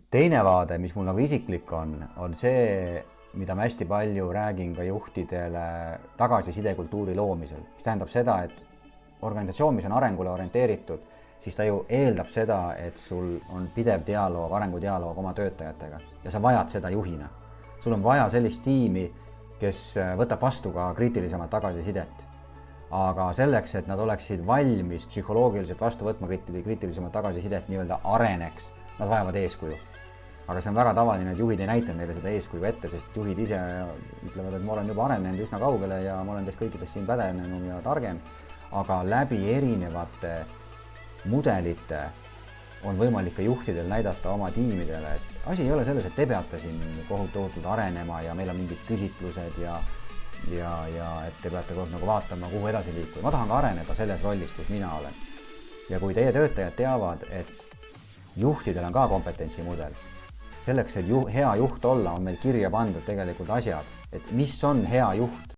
Teine vaade, mis mul nagu isiklik on see, mida ma hästi palju räägin ka juhtidele tagasisidekultuuri loomisel. Mis tähendab seda, et organisatsioon, mis on arengule orienteeritud, siis ta ju eeldab seda, et sul on pidev dialoog, arengudialoog oma töötajatega ja sa vajad seda juhina. Sul on vaja sellist tiimi, kes võtab vastu ka kriitilisemat tagasisidet. Aga selleks, et nad oleksid valmis psühholoogiliselt vastu võtma kriitilisemat tagasisidet, nii-öelda areneks, nad vajavad eeskuju. Aga see on väga tavaline, et juhid ei näita neile seda eeskuju ette, sest juhid ise ütlevad, et ma olen juba arenenud üsna kaugele ja ma olen teist kõikidest siin pädenenum ja targem. Aga läbi erinevate mudelite on võimalik ka juhtidel näidata oma tiimidele, et asi ei ole selles, et te peate siin tohutult arenema ja meil on mingid küsitlused ja et te peate kogu nagu vaatama, kuhu edasi liikuda. Ma tahan ka areneda selles rollis, kus mina olen. Ja kui teie töötajad teavad, et juhtidel on ka kompetentsimudel, selleks, et hea juht olla, on meil kirja pandud tegelikult asjad, et mis on hea juht.